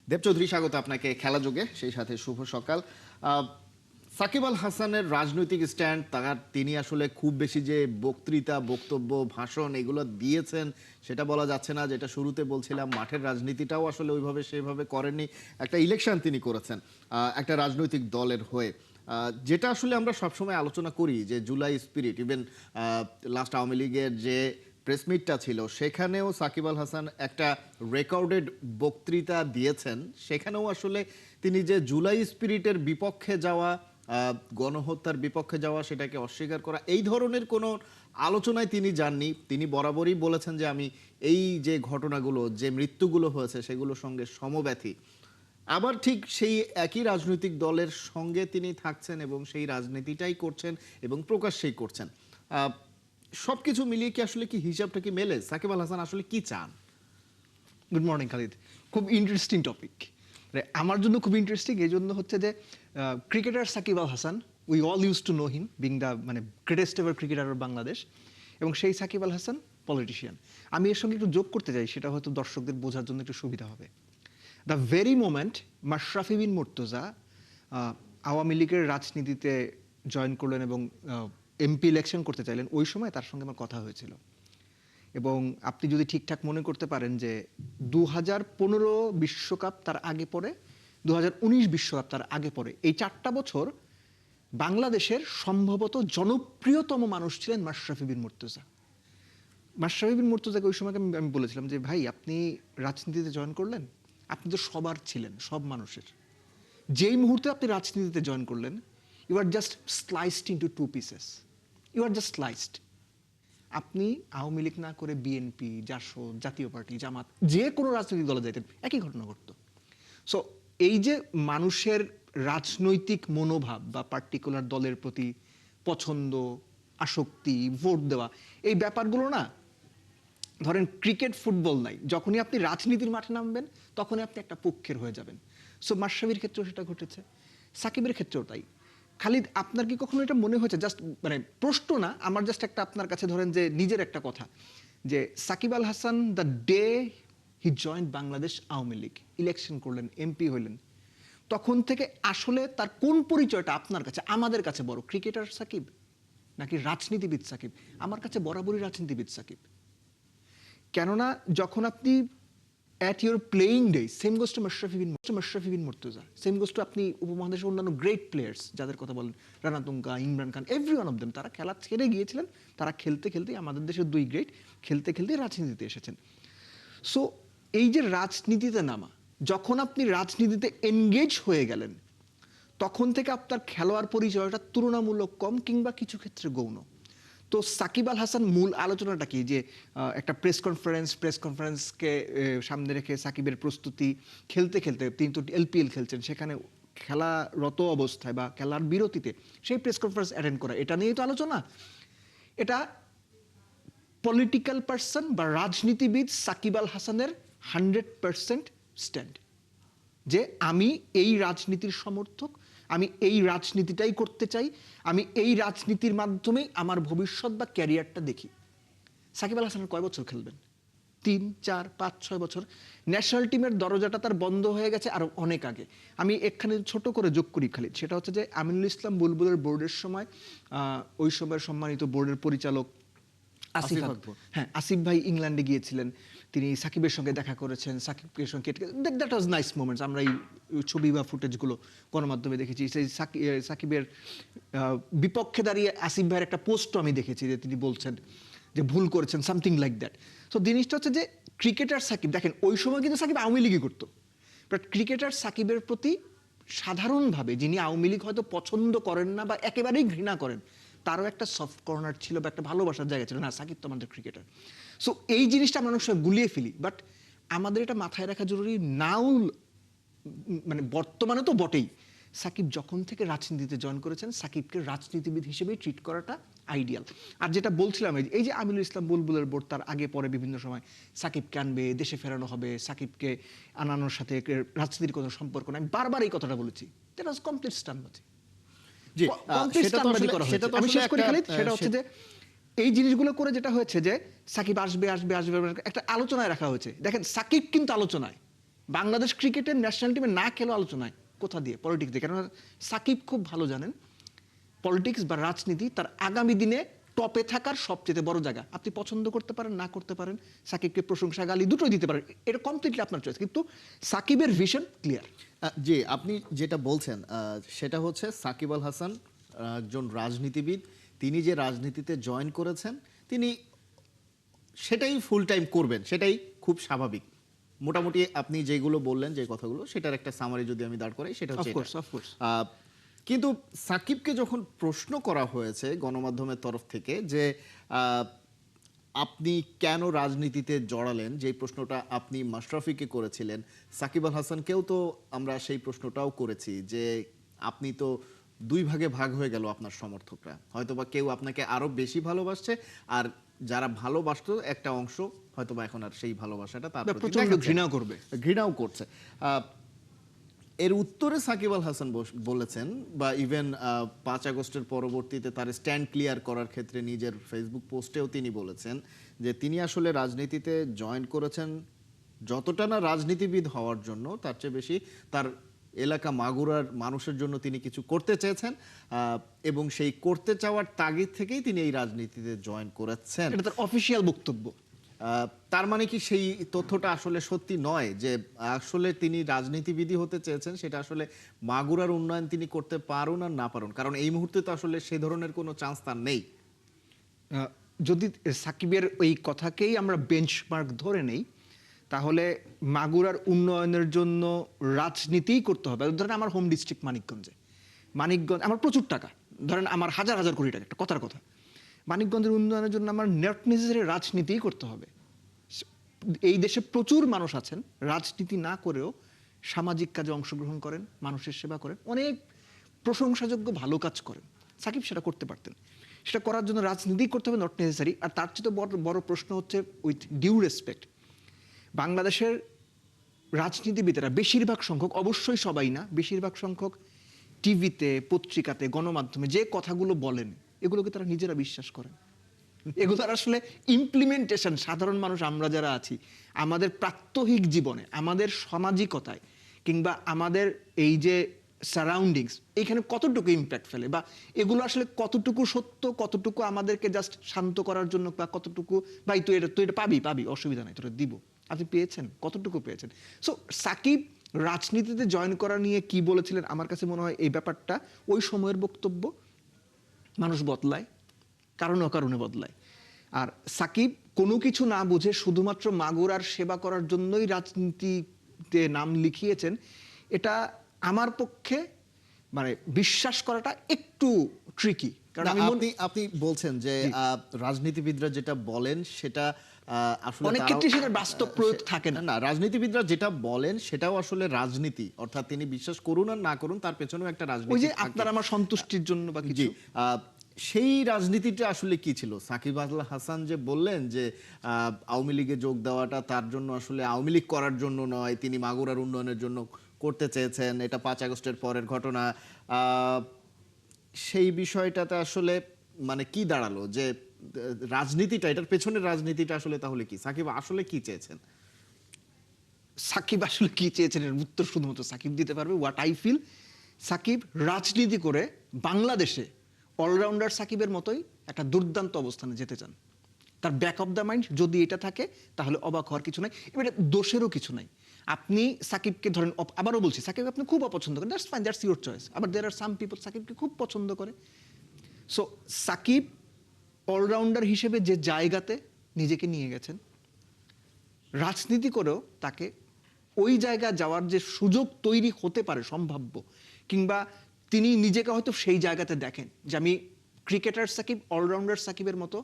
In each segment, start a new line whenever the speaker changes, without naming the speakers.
দেব চৌধুরী, স্বাগত আপনাকে খেলা যুগে, সেই সাথে শুভ সকাল। সাকিব আল হাসানের রাজনৈতিক স্ট্যান্ড, তিনি আসলে খুব বেশি যে বক্তৃতা, বক্তব্য, ভাষণ এগুলো দিয়েছেন সেটা বলা যাচ্ছে না। যেটা শুরুতে বলছিলাম, মাঠের রাজনীতিটাও আসলে ওইভাবে সেভাবে করেননি। একটা ইলেকশন তিনি করেছেন একটা রাজনৈতিক দলের হয়ে, যেটা আসলে আমরা সবসময় আলোচনা করি যে July spirit. Even last Awami লীগের যে প্রেস মিটটা ছিল সেখানেও সাকিব আল হাসান একটা রেকর্ডেড বক্তৃতা দিয়েছেন। সেখানেও আসলে তিনি যে জুলাই স্পিরিটের বিপক্ষে যাওয়া, গণহত্যার বিপক্ষে যাওয়া, সেটাকে অস্বীকার করা, এই ধরনের কোনো আলোচনায় তিনি যাননি। তিনি বরাবরই বলেছেন যে আমি এই যে ঘটনাগুলো, যে মৃত্যুগুলো হয়েছে সেগুলোর সঙ্গে সমব্যথী। আবার ঠিক সেই একই রাজনৈতিক দলের সঙ্গে তিনি থাকছেন এবং সেই রাজনীতিটাই করছেন এবং প্রকাশ্যেই করছেন। সবকিছু মিলিয়ে কি আসলে কি হিসাবটা কি মেলে? সাকিব আল হাসান আসলে কি চান?
Good morning Khalid. খুব ইন্টারেস্টিং টপিক। আমার জন্য খুব ইন্টারেস্টিং এই জন্য হচ্ছে যে cricketer Shakib Al Hasan, we all use to know him being the greatest ever cricketer of Bangladesh, এবং সেই সাকিব আল হাসান পলিটিশিয়ান। আমি এর সঙ্গে একটু যোগ করতে চাই, সেটা হয়তো দর্শকদের বোঝার জন্য একটু সুবিধা হবে। দ্য ভেরি মোমেন্ট মাশরাফি বিন মুর্তজা আওয়ামী লীগের রাজনীতিতে জয়েন করলেন এবং এমপি ইলেকশন করতে চাইলেন, ওই সময় তার সঙ্গে আমার কথা হয়েছিল। এবং আপনি যদি ঠিকঠাক মনে করতে পারেন যে 2015 বিশ্বকাপ তার আগে পরে, 2019 বিশ্বকাপ তার আগে পরে, এই 4টা বছর বাংলাদেশের সম্ভবত জনপ্রিয়তম মানুষ ছিলেন মাশরাফি বিন মুর্তজা। মাশরাফি বিন মুর্তজাকে ওই সময় আমি বলেছিলাম যে ভাই, আপনি রাজনীতিতে জয়েন করলেন, আপনি তো সবার ছিলেন, সব মানুষের। যেই মুহূর্তে আপনি রাজনীতিতে জয়েন করলেন, you are just sliced into 2 pieces. You are just sliced. আপনি আওয়ামী লীগ না করে বিএনপি, জাসদ, জাতীয় পার্টি, জামাত, যে কোনো রাজনৈতিক দলে যাইতেন, একই ঘটনা ঘটতো। সো এই যে মানুষের রাজনৈতিক মনোভাব বা পার্টিকুলার দলের প্রতি পছন্দ, আসক্তি, ভোট দেওয়া, এই ব্যাপারগুলো না, ধরেন ক্রিকেট, ফুটবল নাই, যখনই আপনি রাজনীতির মাঠে নামবেন তখনই আপনি একটা পক্ষের হয়ে যাবেন। সো মাশরাফির ক্ষেত্রেও সেটা ঘটেছে, সাকিবের ক্ষেত্রেও তাই। খালিদ, আপনার কি কখনো এটা মনে হয়েছে, জাস্ট প্রশ্ন না, আমার জাস্ট একটা আপনার কাছে ধরেন যে নিজের একটা কথা, যে Shakib Al Hasan the day he joined Bangladesh Awami League, election করলেন, এমপি হইলেন, তখন থেকে আসলে তার কোন পরিচয়টা আপনার কাছে, আমাদের কাছে বড়, ক্রিকেটার সাকিব নাকি রাজনীতিবিদ সাকিব? আমার কাছে বরাবরই রাজনীতিবিদ সাকিব। কেননা যখন আপনি at your playing days, same goes to Mashrafi bin Murtaza, same goes to আপনি উপমহাদেশের অন্যান্য গ্রেট প্লেয়ার্স যাদের কথা বলেন, Rana Tunga, Imran Khan, every one of them, তারা খেলা ছেড়ে গিয়েছিলেন, তারা খেলতে খেলতেই, আমাদের দেশের 2 গ্রেট খেলতে খেলতেই রাজনীতিতে এসেছেন। সো এই যে রাজনীতিতে নামা, যখন আপনি রাজনীতিতে এনগেজ হয়ে গেলেন, তখন থেকে আপনার খেলোয়াড় পরিচয়টা তুলনামূলক কম কিংবা কিছু ক্ষেত্রে গৌণ। তো সাকিব আল হাসান মূল আলোচনাটা কি, যে একটা প্রেস কনফারেন্সকে সামনে রেখে সাকিবের প্রস্তুতি, খেলতে খেলতে তিনি তো এলপিএল খেলছেন, সেখানে খেলারত অবস্থায় বা খেলার বিরতিতে সেই প্রেস কনফারেন্স অ্যাটেন্ড করা, এটা নিয়েই তো আলোচনা। এটা পলিটিক্যাল পার্সন বা রাজনীতিবিদ সাকিব আল হাসানের 100% স্ট্যান্ড, যে আমি এই রাজনীতির সমর্থক, আমি এই রাজনীতিটাই করতে চাই, আমি এই রাজনীতির মাধ্যমেই আমার ভবিষ্যৎ বা ক্যারিয়ারটা দেখি। সাকিব আল হাসান কয় বছর খেলবেন? 3, 4, 5, 6 বছর। ন্যাশনাল টিমের দরজাটা তার বন্ধ হয়ে গেছে আরো অনেক আগে। আমি এখানে ছোট করে যোগ করি খালিদ, সেটা হচ্ছে যে আমিনুল ইসলাম বুলবুলের বোর্ডের সময়, ওই সময়ের সম্মানিত বোর্ডের পরিচালক আসিফ আকবর, হ্যাঁ, আসিফ ভাই ইংল্যান্ডে গিয়েছিলেন, তিনি সাকিবের সঙ্গে দেখা করেছেন, সাকিবের সঙ্গে দ্যাট ওয়াজ নাইস মোমেন্টস। আমরা এই ছবি বা ফুটেজগুলো গণমাধ্যমে দেখেছি। সেই সাকিবের বিপক্ষে দাঁড়িয়ে আসিফ ভাইয়ের একটা পোস্টও আমি দেখেছি, যে তিনি বলছেন যে ভুল করেছেন, সামথিং লাইক দ্যাট। সো জিনিসটা হচ্ছে যে ক্রিকেটার সাকিব, দেখেন ওই সময় কিন্তু সাকিব আওয়ামী লীগই করতো, বাট ক্রিকেটার সাকিবের প্রতি সাধারণভাবে, যিনি আওয়ামী লীগ হয়তো পছন্দ করেন না বা একেবারেই ঘৃণা করেন, তারও একটা সফট কর্নার ছিল বা একটা ভালোবাসার জায়গা ছিল, না সাকিব তো আমাদের ক্রিকেটার। সো এই জিনিসটা আমরা অনেক সময় গুলিয়ে ফেলি, বাট আমাদের এটা মাথায় রাখা জরুরি। নাও বর্তমানে তো বটেই, সাকিব যখন থেকে রাজনীতিতে জয়েন করেছেন, সাকিবকে রাজনীতিবিদ হিসেবেই ট্রিট করাটা আইডিয়াল। আর যেটা বলছিলাম, এই যে আমিনুল ইসলাম বুলবুলের বোর্ড, তার আগে পরে বিভিন্ন সময় সাকিবকে আনবে, দেশে ফেরানো হবে, সাকিবকে আনানোর সাথে রাজনীতির কোনো সম্পর্ক নাই, আমি বারবার এই কথাটা বলেছি। দ্যাট ওয়াজ কমপ্লিট স্টাম্পবাজি। আমি শেষ করি খালিদ, সেটা হচ্ছে যে এই জিনিসগুলো করে যেটা হয়েছে যে সাকিব আসবে আসবে আসবে একটা আলোচনায় রাখা হয়েছে। দেখেন সাকিব কিন্তু আলোচনায়, বাংলাদেশ ক্রিকেটের ন্যাশনাল টিমে না খেলো আলোচনায় কোথা দিয়ে? পলিটিক্স দিয়ে। কেননা সাকিব খুব ভালো জানেন পলিটিক্স বা রাজনীতি তার আগামী দিনে টপে থাকার সবচেয়ে বড় জায়গা। আপনি পছন্দ করতে পারেন, না করতে পারেন, সাকিবকে প্রশংসা গালি দুটোই দিতে পারেন, এটা কমপ্লিটলি আপনার চয়েস, কিন্তু সাকিবের ভিশন ক্লিয়ার।
জি, আপনি যেটা বলছেন সেটা হচ্ছে সাকিব আল হাসান একজন রাজনীতিবিদ। তিনি যে রাজনীতিতে জয়েন করেছেন, তিনি সেটাই ফুল টাইম করবেন, সেটাই খুব স্বাভাবিক। মোটামুটি আপনি যেগুলো বললেন, যে কথাগুলো, সেটার একটা সামারি যদি আমি দাঁড় করাই, সেটা হচ্ছে
অফকোর্স
এটা।
অফকোর্স।
কিন্তু সাকিবকে যখন প্রশ্ন করা হয়েছে গণমাধ্যমের তরফ থেকে যে আহ, আপনি কেন রাজনীতিতে জড়ালেন, যে প্রশ্নটা আপনি মাশরাফিকে করেছিলেন, সাকিব আল হাসানকেও তো আমরা সেই প্রশ্নটাও করেছি যে আপনি তো দুই ভাগে ভাগ হয়ে গেল আপনার সমর্থকরা, হয়তোবা কেউ আপনাকে আরো বেশি ভালোবাসছে, আর যারা ভালোবাসতো একটা অংশ হয়তোবা এখন আর সেই ভালোবাসাটা তার প্রতি
প্রচন্ড
দেখাচ্ছে না।
ঘৃণা করবে।
ঘৃণাও করছে। এর উত্তরে সাকিব আল হাসান বলেছেন, বা ইভেন 5 আগস্টের পরবর্তীতে তার স্ট্যান্ড ক্লিয়ার করার ক্ষেত্রে নিজের ফেসবুক পোস্টেও তিনি বলেছেন যে তিনি আসলে রাজনীতিতে জয়েন করেছেন যতটা না রাজনীতিবিদ হওয়ার জন্য, তার চেয়ে বেশি তার এলাকা মাগুরার মানুষের জন্য তিনি কিছু করতে চেয়েছেন, এবং সেই করতে চাওয়ার তাগিদ থেকেই তিনি এই রাজনীতিতে জয়েন করেছেন।
এটা তার অফিসিয়াল বক্তব্য।
তার মানে কি সেই তথ্যটা আসলে সত্যি নয়, যে আসলে তিনি রাজনীতিবিদই হতে চেয়েছেন, সেটা আসলে মাগুরার উন্নয়ন তিনি করতে পারুন আর না পারুন? কারণ এই মুহূর্তে তো আসলে সে ধরনের কোনো চান্স তার নেই।
যদি সাকিবের ওই কথাকেই আমরা বেঞ্চমার্ক ধরে নেই, তাহলে মাগুরার উন্নয়নের জন্য রাজনীতিই করতে হবে। ধরেন আমার হোম ডিস্ট্রিক্ট মানিকগঞ্জ আমার প্রচুর টাকা, ধরেন আমার হাজার হাজার কোটি টাকা, একটা কথার কথা, মানিকগঞ্জের উন্নয়নের জন্য আমার নট নেসেসারি রাজনীতিই করতে হবে। এই দেশে প্রচুর মানুষ আছেন রাজনীতি না করেও সামাজিক কাজে অংশগ্রহণ করেন, মানুষের সেবা করেন, অনেক প্রশংসাযোগ্য ভালো কাজ করেন। সাকিব সেটা করতে পারতেন। সেটা করার জন্য রাজনীতি করতে হবে, নট নেসেসারি। আর তার চেয়ে বড় বড় প্রশ্ন হচ্ছে, উইথ ডিউ রেসপেক্ট, বাংলাদেশের রাজনীতিবিদেরা বেশিরভাগ সংখ্যক, অবশ্যই সবাই না, বেশিরভাগ সংখ্যক টিভিতে, পত্রিকাতে, গণমাধ্যমে যে কথাগুলো বলেন, এগুলোকে তারা নিজেরা বিশ্বাস করেন। এগুলোর আসলে ইমপ্লিমেন্টেশন সাধারণ মানুষ আমরা যারা আছি, আমাদের প্রাত্যহিক জীবনে, আমাদের সামাজিকতায়, কিংবা আমাদের এই যে সারাউন্ডিংস, এখানে কতটুকু ইম্প্যাক্ট ফেলে, বা এগুলো আসলে কতটুকু সত্য, কতটুকু আমাদেরকে জাস্ট শান্ত করার জন্য, বা কতটুকু ভাই তুই এটা পাবি, অসুবিধা নাই, তোরা দিব, আপনি পেয়েছেন, কতটুকু পেয়েছেন। সো সাকিব রাজনীতিতে জয়েন করা নিয়ে কি বলেছিলেন, আমার কাছে মনে হয় এই ব্যাপারটা ওই সময়ের বক্তব্য। মানুষ বদলায়, কারণে অকারণে বদলায়। আর সাকিব কোনো কিছু না বুঝে শুধুমাত্র মাগুরার সেবা করার জন্যই রাজনীতিতে নাম লিখিয়েছেন, এটা আমার পক্ষে মানে বিশ্বাস করাটা একটু ট্রিকি। কারণ
না,
আমি
আপনি বলছেন যে রাজনীতিবিদরা যেটা বলেন সেটা আসলে
অনেক ক্ষেত্রে সেটার বাস্তব প্রয়োগ থাকে না।
না, রাজনীতিবিদরা যেটা বলেন সেটাও আসলে রাজনীতি, অর্থাৎ তিনি বিশ্বাস করুন আর না করুন, তার পেছনেও একটা
ওই
রাজনীতি
যে
থাকে।
আপনার আমার সন্তুষ্টির জন্য বা কিছু।
জি, সেই রাজনীতিটা আসলে কি ছিল? সাকিব আল হাসান যে বললেন যে আওয়ামী লীগে যোগ দেওয়াটা তার জন্য আসলে আওয়ামী লীগ করার জন্য নয়, তিনি মাগুরার উন্নয়নের জন্য করতে চেয়েছেন, এটা 5 আগস্টের পরের ঘটনা। সেই বিষয়টাতে আসলে মানে কি দাঁড়ালো, যে রাজনীতিটা, এটার পেছনের রাজনীতিটা আসলে তাহলে কি? সাকিব আসলে কি চেয়েছেন?
সাকিব আসলে কি চেয়েছেন এর উত্তর শুধুমাত্র সাকিব দিতে পারবে। হোয়াট আই ফিল, সাকিব রাজনীতি করে বাংলাদেশে অলরাউন্ডার সাকিবের মতোই একটা দুর্দান্ত অবস্থানে যেতে চান। তার ব্যাক অফ দ্য মাইন্ড যদি এটা থাকে, তাহলে অবাক হওয়ার কিছু নাই, এবার দোষেরও কিছু নাই। আপনি সাকিবকে ধরেন, আবারও বলছি, সাকিব আপনি খুব অপছন্দ করেন, that's fine, that's your choice. আবার দেয়ার আর সাম পিপল সাকিবকে খুব পছন্দ করে। সো সাকিব অলরাউন্ডার হিসেবে যে জায়গাতে নিজেকে নিয়ে গেছেন, রাজনীতি করেও তাকে ওই জায়গা যাওয়ার যে সুযোগ তৈরি হতে পারে সম্ভাব্য, কিংবা তিনি নিজেকে হয়তো সেই জায়গাতে দেখেন যে আমি ক্রিকেটার সাকিব, অলরাউন্ডার সাকিবের মতো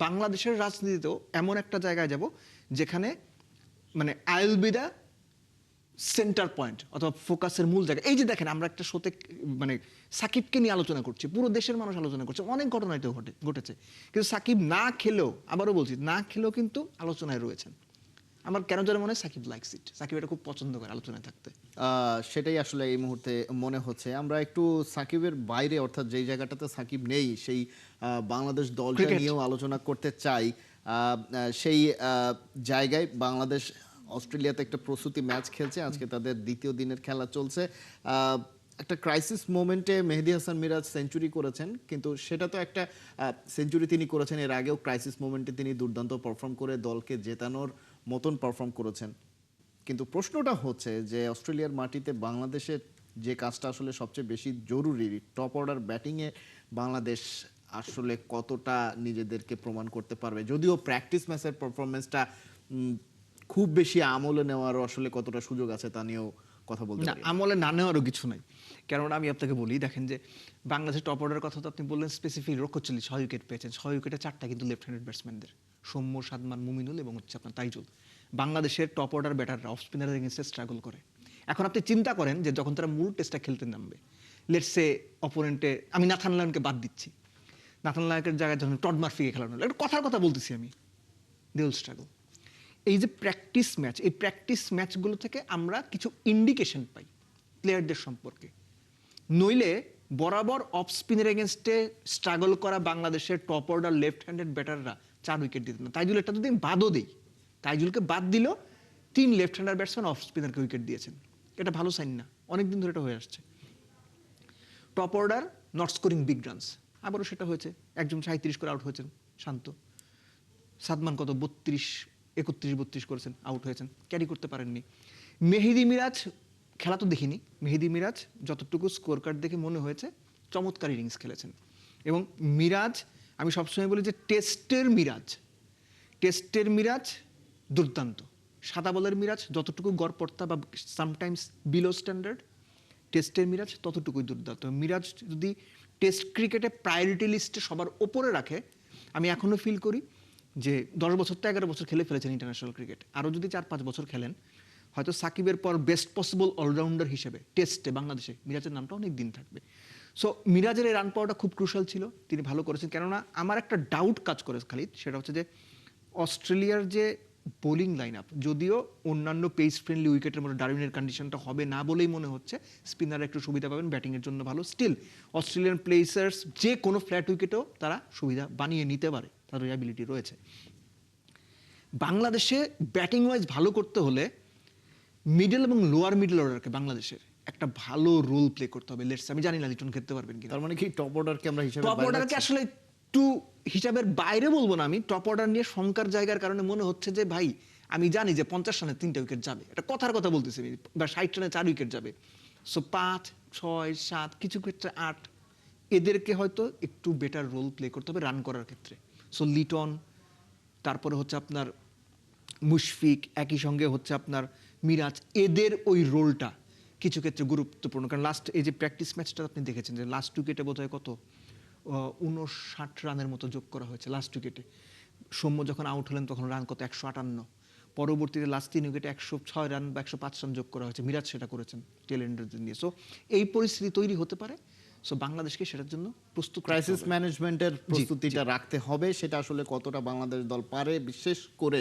বাংলাদেশের রাজনীতিতেও এমন একটা জায়গায় যাব যেখানে মানে I will be the centre point অথবা ফোকাসের মূল জায়গা। এই যে দেখেন, আমরা একটা শোতে মানে সাকিবকে নিয়ে আলোচনা করছি, পুরো দেশের মানুষ আলোচনা করছে, অনেক ঘটনাই তো ঘটেছে, কিন্তু সাকিব না খেলেও, আবারও বলছি, না খেলেও কিন্তু আলোচনায় রয়েছেন। আমার কেন যেন মনে হয় সাকিব লাইকস ইট, সাকিব এটা খুব পছন্দ করে আলোচনায় থাকতে।
সেটাই আসলে এই মুহূর্তে মনে হচ্ছে। আমরা একটু সাকিবের বাইরে, অর্থাৎ যেই জায়গাটাতে সাকিব নেই, সেই বাংলাদেশ দলটা
Cricket.
নিয়েও আলোচনা করতে চাই। সেই জায়গায় বাংলাদেশ অস্ট্রেলিয়াতে একটা প্রস্তুতি ম্যাচ খেলছে, আজকে তাদের দ্বিতীয় দিনের খেলা চলছে। একটা ক্রাইসিস মোমেন্টে মেহেদী হাসান মিরাজ সেঞ্চুরি করেছেন, কিন্তু সেটা তো একটা সেঞ্চুরি তিনি করেছেন, এর আগেও ক্রাইসিস মোমেন্টে তিনি দুর্দান্ত পারফর্ম করে দলকে জেতানোর মতন পারফর্ম করেছেন। কিন্তু প্রশ্নটা হচ্ছে যে অস্ট্রেলিয়ার মাটিতে বাংলাদেশের যে কাজটা আসলে সবচেয়ে বেশি জরুরি, টপ অর্ডার ব্যাটিংয়ে বাংলাদেশ আসলে কতটা নিজেদেরকে প্রমাণ করতে পারবে, যদিও প্র্যাকটিস ম্যাচের পারফরমেন্সটা খুব বেশি আমলে নেওয়ারও আসলে কতটা সুযোগ আছে তা নিয়েও কথা বলতে
না,
পারি।
আমলে না নেওয়ারও কিছু নাই। কেননা আমি আপনাকে বলি, দেখেন যে বাংলাদেশের টপ অর্ডারের কথা তো আপনি বললেন, স্পেসিফিক রক্ষচল্লি 6 উইকেট পেয়েছেন, 6 উইকেটে 4টা কিন্তু লেফট হ্যান্ডেড ব্যাটসম্যানদের, সৌম্য, সাদমান, মুমিনুল এবং হচ্ছে আপনার তাইজুল। বাংলাদেশের টপ অর্ডার ব্যাটাররা অফ স্পিনারের এগেন্সে স্ট্রাগল করে। এখন আপনি চিন্তা করেন যে যখন তারা মূল টেস্টটা খেলতে নামবে, লেটস সে অপোনেন্টে, আমি নাথান লায়নকে বাদ দিচ্ছি, নাথান লায়নের জায়গায় যখন টড মার্ফিকে খেলানো হলো, একটা কথার কথা বলতেছি আমি, দে উইল স্ট্রাগল। এই যে প্র্যাকটিস ম্যাচ, এই প্র্যাকটিস ম্যাচগুলো থেকে আমরা কিছু ইন্ডিকেশন পাই প্লেয়ারদের সম্পর্কে। নইলে বরাবর অফ স্পিনের এগেনস্টে স্ট্রাগল করা বাংলাদেশের টপ অর্ডার লেফট হ্যান্ডেড ব্যাটাররা 4 উইকেট দিতেন না। তাইজুল একটা যদি আমি বাদও দিই, তাইজুলকে বাদ দিল, 3 লেফট হ্যান্ডার ব্যাটসম্যান অফ স্পিনারকে উইকেট দিয়েছেন। এটা ভালো সাইন না, অনেকদিন ধরে এটা হয়ে আসছে। Top order not scoring big runs, আবারও সেটা হয়েছে, একজন 37 করে আউট হয়েছেন শান্ত, সাদমান কত 31-32 করেছেন, আউট হয়েছেন, ক্যারি করতে পারেননি। মেহেদী মিরাজ, খেলা তো দেখিনি, মেহেদী মিরাজ যতটুকু স্কোর কার্ড দেখে মনে হয়েছে চমৎকার ইনিংস খেলেছেন। এবং মিরাজ, আমি সবসময় বলি যে টেস্টের মিরাজ দুর্দান্ত, সাদা বলের মিরাজ যতটুকু গড়পড়তা বা সামটাইমস বিলো স্ট্যান্ডার্ড, টেস্টের মিরাজ ততটুকুই দুর্দান্ত। মিরাজ যদি টেস্ট ক্রিকেটে প্রায়োরিটি লিস্টে সবার ওপরে রাখে, আমি এখনও ফিল করি যে 10 বছর তো 11 বছর খেলে ফেলেছেন ইন্টারন্যাশনাল ক্রিকেট, আরও যদি 4-5 বছর খেলেন, হয়তো সাকিবের পর বেস্ট পসিবল অলরাউন্ডার হিসেবে টেস্টে বাংলাদেশে মিরাজের নামটা অনেক দিন থাকবে। সো মিরাজের এই রান পাওয়াটা খুব ক্রুশাল ছিল, তিনি ভালো করেছেন। কেননা আমার একটা ডাউট কাজ করে খালিদ, সেটা হচ্ছে যে অস্ট্রেলিয়ার যে বোলিং লাইন আপ, যদিও অন্যান্য পেস ফ্রেন্ডলি উইকেটের মধ্যে ডারউইনের কন্ডিশনটা হবে না বলেই মনে হচ্ছে, স্পিনার একটু সুবিধা পাবেন, ব্যাটিংয়ের জন্য ভালো, স্টিল অস্ট্রেলিয়ান প্লেসার্স যে কোনো ফ্ল্যাট উইকেটেও তারা সুবিধা বানিয়ে নিতে পারে, তাদের অ্যাবিলিটি রয়েছে। বাংলাদেশে ব্যাটিং ওয়াইজ ভালো করতে হলে মিডল এবং লোয়ার মিডল অর্ডারকে বাংলাদেশের একটা ভালো রোল প্লে করতে হবে। লেটস, আমি জানি না লিটন খেলতে পারবেন কিনা,
তার মানে কি টপ অর্ডারকে আমরা হিসাবে
টপ অর্ডারকে আসলে একটু হিসাবের বাইরে বলবো না, আমি টপ অর্ডার নিয়ে শঙ্কার জায়গার কারণে মনে হচ্ছে যে ভাই আমি জানি যে 50 রানে 3টা উইকেট যাবে, এটা কথার কথা বলতেছি আমি, বা 60 রানে 4 উইকেট যাবে, সো 5, 6, 7, কিছু ক্ষেত্রে 8, এদেরকে হয়তো একটু বেটার রোল প্লে করতে হবে রান করার ক্ষেত্রে। সো লিটন, তারপরে হচ্ছে আপনার মুশফিক, একই সঙ্গে হচ্ছে আপনার মিরাজ, এদের ওই রোলটা কিছু ক্ষেত্রে গুরুত্বপূর্ণ। কারণ লাস্ট এই যে প্র্যাকটিস ম্যাচটা আপনি দেখেছেন যে লাস্ট উইকেটে বোধহয় কত 59 রানের মতো যোগ করা হয়েছে লাস্ট উইকেটে। সৌম্য যখন আউট হলেন তখন রান কত 158, পরবর্তীতে লাস্ট 3 উইকেটে 106 রান বা 105 রান যোগ করা হয়েছে, মিরাজ সেটা করেছেন টেল এন্ডারদের নিয়ে। সো এই পরিস্থিতি তৈরি হতে পারে, সো বাংলাদেশকে সেটার জন্য প্রস্তুত
ক্রাইসিস ম্যানেজমেন্টের প্রস্তুতিটা রাখতে হবে, সেটা আসলে কতটা বাংলাদেশ দল পারে, বিশেষ করে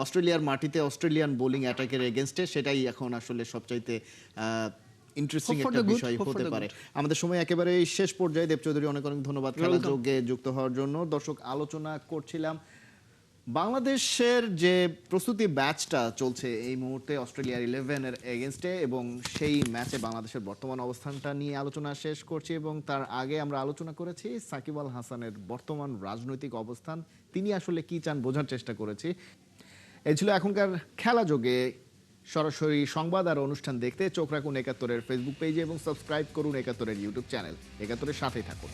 অস্ট্রেলিয়ার মাটিতে অস্ট্রেলিয়ান বোলিং অ্যাটাকের এগেনস্টে, সেটাই এখন আসলে সবচাইতে ইন্টারেস্টিং
Hope for
একটা
the good,
বিষয়
hope for
হতে
the
পারে। আমাদের সময় একেবারে শেষ পর্যায়ে, দেব চৌধুরী অনেক অনেক ধন্যবাদ খেলাযোগে যুক্ত হওয়ার জন্য। দর্শক, আলোচনা করছিলাম বাংলাদেশের যে প্রস্তুতি ব্যাচটা চলছে এই মুহূর্তে অস্ট্রেলিয়ার 11-এর এগেনস্টে, এবং সেই ম্যাচে বাংলাদেশের বর্তমান অবস্থানটা নিয়ে আলোচনা শেষ করছি। এবং তার আগে আমরা আলোচনা করেছি সাকিব আল হাসানের বর্তমান রাজনৈতিক অবস্থান, তিনি আসলে কি চান বোঝার চেষ্টা করেছি। এই ছিল এখনকার খেলাযোগে। সরাসরি সংবাদ আর অনুষ্ঠান দেখতে চোখ রাখুন 71-এর ফেসবুক পেজে এবং সাবস্ক্রাইব করুন 71-এর ইউটিউব চ্যানেল। 71-এর সাথেই থাকুন।